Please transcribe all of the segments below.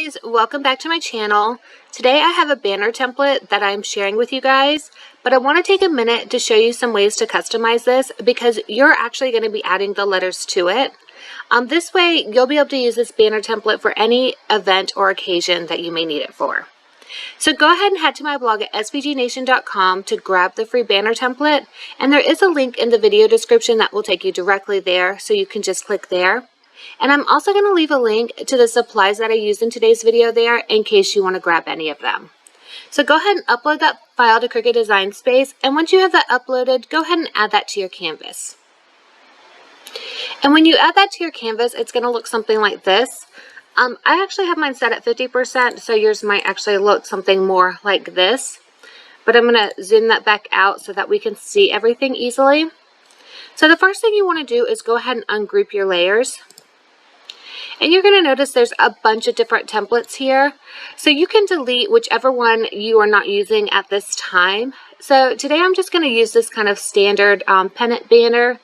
Freebies, welcome back to my channel. Today I have a banner template that I'm sharing with you guys, but I want to take a minute to show you some ways to customize this because you're actually going to be adding the letters to it. This way you'll be able to use this banner template for any event or occasion that you may need it for. So go ahead and head to my blog at svgnation.com to grab the free banner template, and there is a link in the video description that will take you directly there, so you can just click there. And I'm also going to leave a link to the supplies that I used in today's video there in case you want to grab any of them. So go ahead and upload that file to Cricut Design Space, and once you have that uploaded, go ahead and add that to your canvas. And when you add that to your canvas, it's going to look something like this. I actually have mine set at 50%, so yours might actually look something more like this. But I'm going to zoom that back out so that we can see everything easily. So the first thing you want to do is go ahead and ungroup your layers. And you're going to notice there's a bunch of different templates here. So you can delete whichever one you are not using at this time. So today I'm just going to use this kind of standard pennant banner.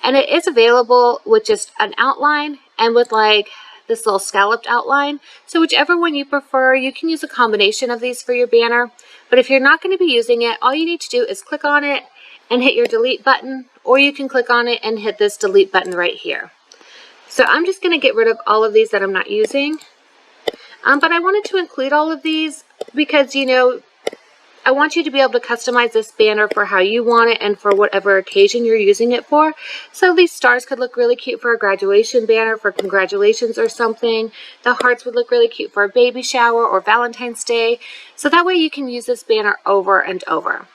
And it is available with just an outline and with like this little scalloped outline. So whichever one you prefer, you can use a combination of these for your banner. But if you're not going to be using it, all you need to do is click on it and hit your delete button. Or you can click on it and hit this delete button right here. So I'm just going to get rid of all of these that I'm not using. But I wanted to include all of these because, you know, I want you to be able to customize this banner for how you want it and for whatever occasion you're using it for. So these stars could look really cute for a graduation banner, for congratulations or something. The hearts would look really cute for a baby shower or Valentine's Day. So that way you can use this banner over and over.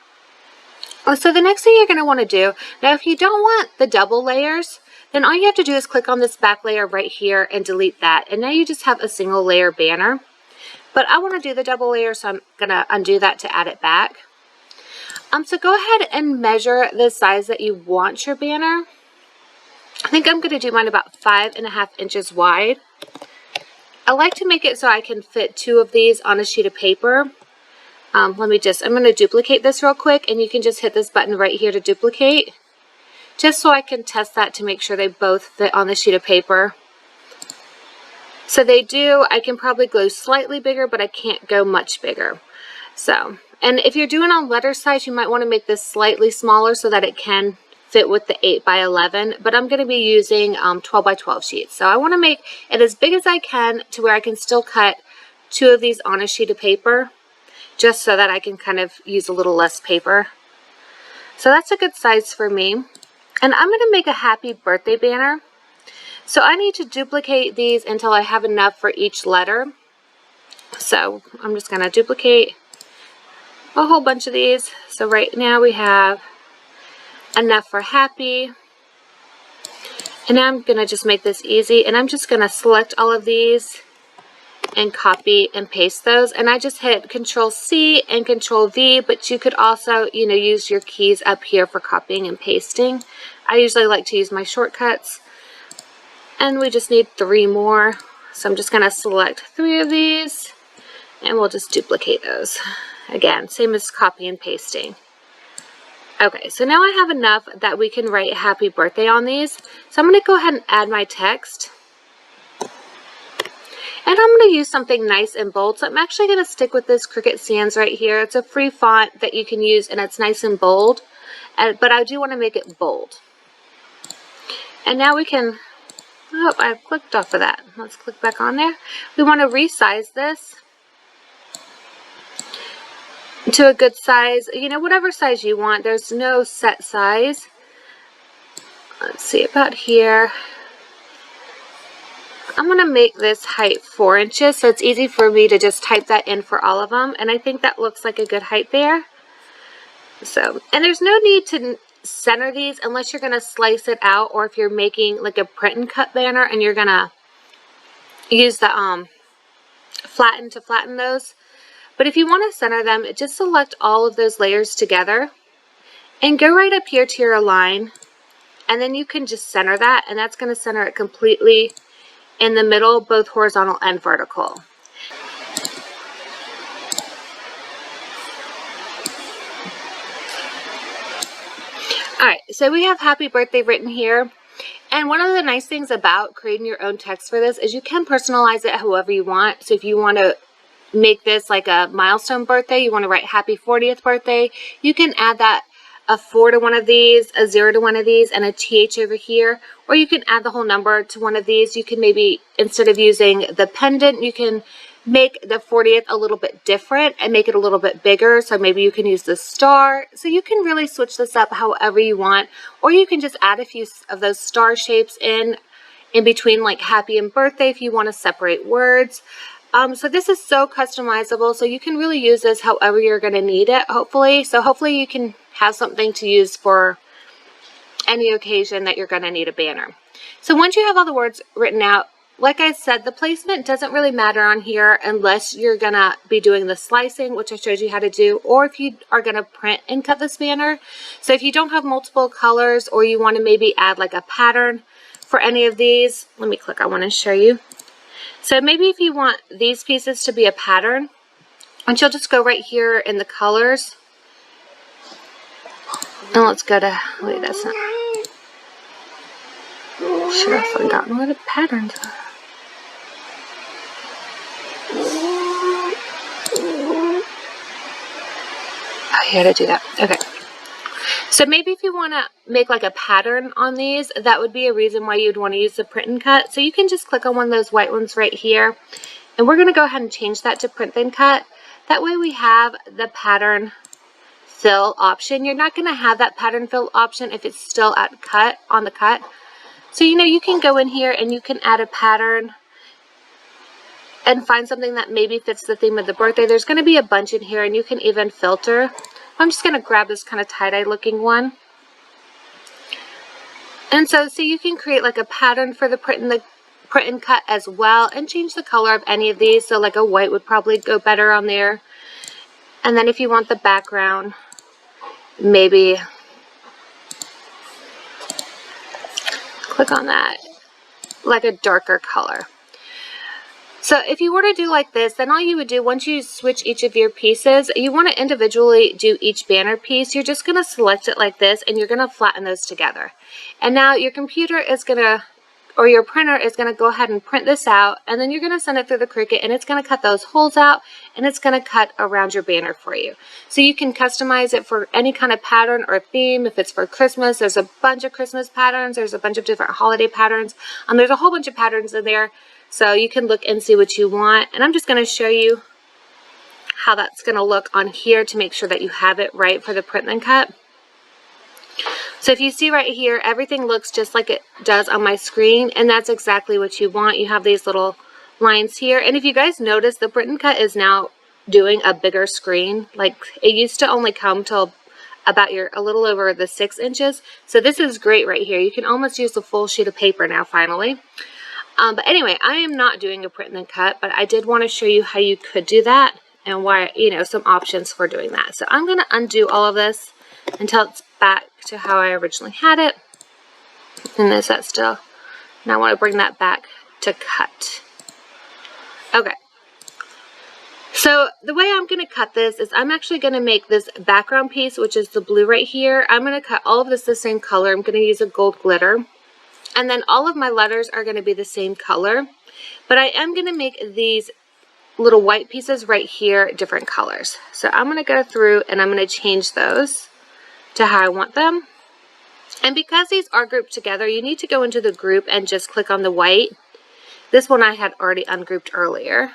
So the next thing you're going to want to do, now if you don't want the double layers, then all you have to do is click on this back layer right here and delete that. And now you just have a single layer banner. But I want to do the double layer, so I'm going to undo that to add it back. So go ahead and measure the size that you want your banner. I think I'm going to do mine about 5.5 inches wide. I like to make it so I can fit 2 of these on a sheet of paper. I'm going to duplicate this real quick, and you can just hit this button right here to duplicate. Just so I can test that to make sure they both fit on the sheet of paper. So they do. I can probably go slightly bigger, but I can't go much bigger. So, and if you're doing on letter size, you might want to make this slightly smaller so that it can fit with the 8 by 11. But I'm going to be using 12 by 12 sheets. So I want to make it as big as I can to where I can still cut 2 of these on a sheet of paper, just so that I can kind of use a little less paper. So that's a good size for me. And I'm going to make a happy birthday banner. So I need to duplicate these until I have enough for each letter. So I'm just going to duplicate a whole bunch of these. So right now we have enough for happy. And now I'm going to just make this easy. And I'm just going to select all of these and copy and paste those. And I just hit Control C and Control V, but you could also, you know, use your keys up here for copying and pasting. I usually like to use my shortcuts. And we just need 3 more. So I'm just going to select 3 of these and we'll just duplicate those. Again, same as copy and pasting. Okay, so now I have enough that we can write happy birthday on these. So I'm going to go ahead and add my text. And I'm going to use something nice and bold. So I'm actually going to stick with this Cricut Sans right here. It's a free font that you can use and it's nice and bold. But I do want to make it bold. And now we can... Oh, I clicked off of that. Let's click back on there. We want to resize this to a good size. You know, whatever size you want. There's no set size. Let's see, about here. I'm going to make this height 4 inches, so it's easy for me to just type that in for all of them. And I think that looks like a good height there. So, and there's no need to center these unless you're going to slice it out, or if you're making like a print and cut banner and you're going to use the flatten to flatten those. But if you want to center them, just select all of those layers together and go right up here to your align, and then you can just center that, and that's going to center it completely in the middle, both horizontal and vertical. Alright, so we have happy birthday written here. And one of the nice things about creating your own text for this is you can personalize it however you want. So if you want to make this like a milestone birthday, you want to write happy 40th birthday, you can add that a 4 to one of these, a 0 to one of these, and a TH over here. Or you can add the whole number to one of these. You can maybe, instead of using the pendant, you can make the 40th a little bit different and make it a little bit bigger. So maybe you can use the star. So you can really switch this up however you want. Or you can just add a few of those star shapes in between like happy and birthday if you want to separate words. So this is so customizable, so you can really use this however you're going to need it, hopefully. So hopefully you can have something to use for any occasion that you're going to need a banner. So once you have all the words written out, like I said, the placement doesn't really matter on here unless you're going to be doing the slicing, which I showed you how to do, or if you are going to print and cut this banner. So if you don't have multiple colors, or you want to maybe add like a pattern for any of these, let me click, I want to show you. So maybe if you want these pieces to be a pattern, and you'll just go right here in the colors. And let's go to, wait, that's not, should have forgotten what the patterns are. Oh, you gotta do that. Okay. So maybe if you want to make like a pattern on these, that would be a reason why you'd want to use the print and cut. So you can just click on one of those white ones right here. And we're going to go ahead and change that to print and cut. That way we have the pattern fill option. You're not going to have that pattern fill option if it's still at cut, on the cut. So, you know, you can go in here and you can add a pattern and find something that maybe fits the theme of the birthday. There's going to be a bunch in here, and you can even filter. I'm just going to grab this kind of tie-dye looking one. And so you can create like a pattern for the print and cut as well, and change the color of any of these. So like a white would probably go better on there. And then if you want the background, maybe click on that, like a darker color. So if you were to do like this, then all you would do once you switch each of your pieces, you want to individually do each banner piece. You're just going to select it like this, and you're going to flatten those together. And now your computer is going to, or your printer is going to go ahead and print this out, and then you're going to send it through the Cricut, and it's going to cut those holes out, and it's going to cut around your banner for you. So you can customize it for any kind of pattern or theme. If it's for Christmas, there's a bunch of Christmas patterns. There's a bunch of different holiday patterns. There's a whole bunch of patterns in there. So you can look and see what you want. And I'm just going to show you how that's going to look on here to make sure that you have it right for the print and cut. So if you see right here, everything looks just like it does on my screen, and that's exactly what you want. You have these little lines here. And if you guys notice, the print and cut is now doing a bigger screen. Like it used to only come till about a little over the 6 inches. So this is great right here. You can almost use a full sheet of paper now finally. But anyway, I am not doing a print and cut, but I did want to show you how you could do that and why, you know, some options for doing that. So I'm going to undo all of this until it's back to how I originally had it. And is that still? Now I want to bring that back to cut. Okay. So the way I'm going to cut this is I'm actually going to make this background piece, which is the blue right here. I'm going to cut all of this the same color. I'm going to use a gold glitter. And then all of my letters are going to be the same color. But I am going to make these little white pieces right here different colors. So I'm going to go through and I'm going to change those to how I want them. And because these are grouped together, you need to go into the group and just click on the white. This one I had already ungrouped earlier.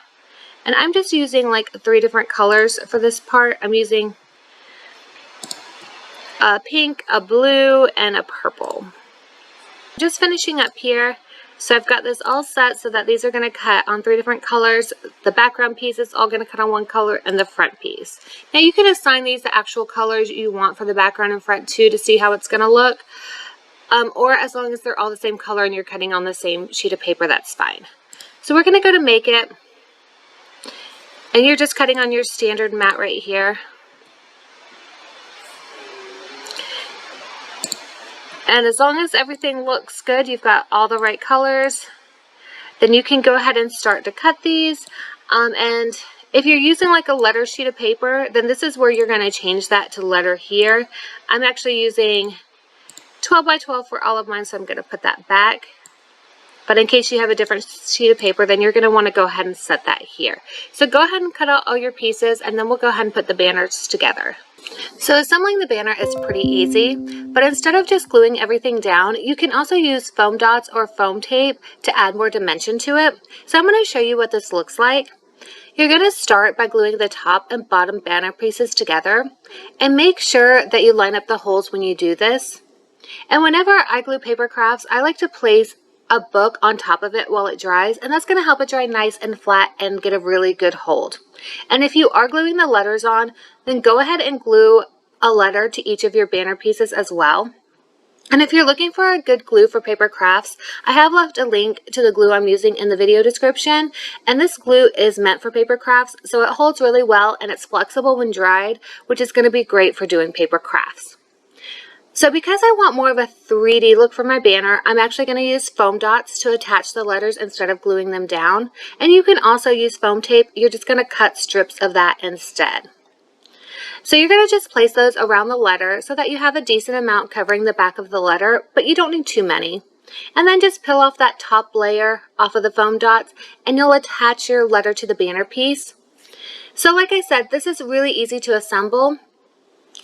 And I'm just using like 3 different colors for this part. I'm using a pink, a blue, and a purple. Just finishing up here. So I've got this all set so that these are going to cut on 3 different colors. The background piece is all going to cut on one color, and the front piece. Now you can assign these the actual colors you want for the background and front too to see how it's going to look. Or as long as they're all the same color and you're cutting on the same sheet of paper, that's fine. So we're going to go to make it. And you're just cutting on your standard mat right here. And as long as everything looks good, you've got all the right colors, then you can go ahead and start to cut these. And if you're using like a letter sheet of paper, then this is where you're going to change that to letter here. I'm actually using 12 by 12 for all of mine, so I'm going to put that back. But in case you have a different sheet of paper, then you're going to want to go ahead and set that here. So go ahead and cut out all your pieces, and then we'll go ahead and put the banners together. So assembling the banner is pretty easy, but instead of just gluing everything down, you can also use foam dots or foam tape to add more dimension to it. So I'm going to show you what this looks like. You're going to start by gluing the top and bottom banner pieces together, and make sure that you line up the holes when you do this. And whenever I glue paper crafts, I like to place a book on top of it while it dries, and that's going to help it dry nice and flat and get a really good hold. And if you are gluing the letters on, then go ahead and glue a letter to each of your banner pieces as well. And if you're looking for a good glue for paper crafts, I have left a link to the glue I'm using in the video description. And this glue is meant for paper crafts, so it holds really well and it's flexible when dried, which is going to be great for doing paper crafts. So because I want more of a 3D look for my banner, I'm actually going to use foam dots to attach the letters instead of gluing them down. And you can also use foam tape. You're just going to cut strips of that instead. So you're going to just place those around the letter so that you have a decent amount covering the back of the letter, but you don't need too many. And then just peel off that top layer off of the foam dots, and you'll attach your letter to the banner piece. So like I said, this is really easy to assemble.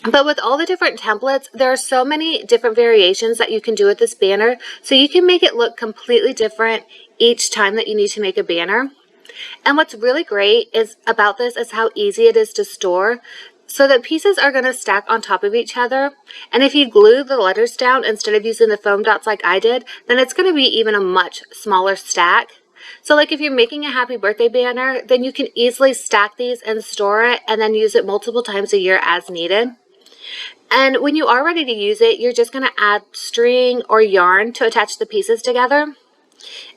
But with all the different templates, there are so many different variations that you can do with this banner, so you can make it look completely different each time that you need to make a banner. And what's really great about this is how easy it is to store, so that pieces are going to stack on top of each other. And if you glue the letters down instead of using the foam dots like I did, then it's going to be even a much smaller stack. So like if you're making a happy birthday banner, then you can easily stack these and store it and then use it multiple times a year as needed. And when you are ready to use it, you're just going to add string or yarn to attach the pieces together.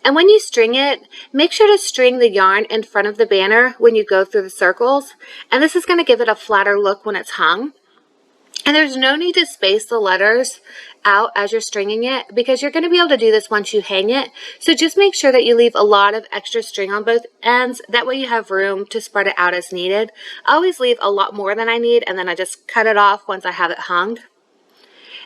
And when you string it, make sure to string the yarn in front of the banner when you go through the circles. And this is going to give it a flatter look when it's hung. And there's no need to space the letters out as you're stringing it, because you're going to be able to do this once you hang it. So just make sure that you leave a lot of extra string on both ends. That way you have room to spread it out as needed. I always leave a lot more than I need, and then I just cut it off once I have it hung.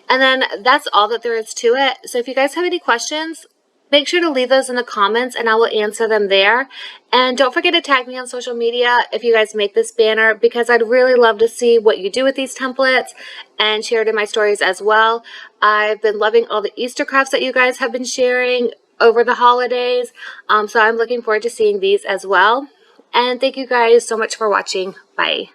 And then that's all that there is to it. So if you guys have any questions, make sure to leave those in the comments and I will answer them there. And don't forget to tag me on social media if you guys make this banner, because I'd really love to see what you do with these templates and share it in my stories as well. I've been loving all the Easter crafts that you guys have been sharing over the holidays. So I'm looking forward to seeing these as well. And thank you guys so much for watching. Bye.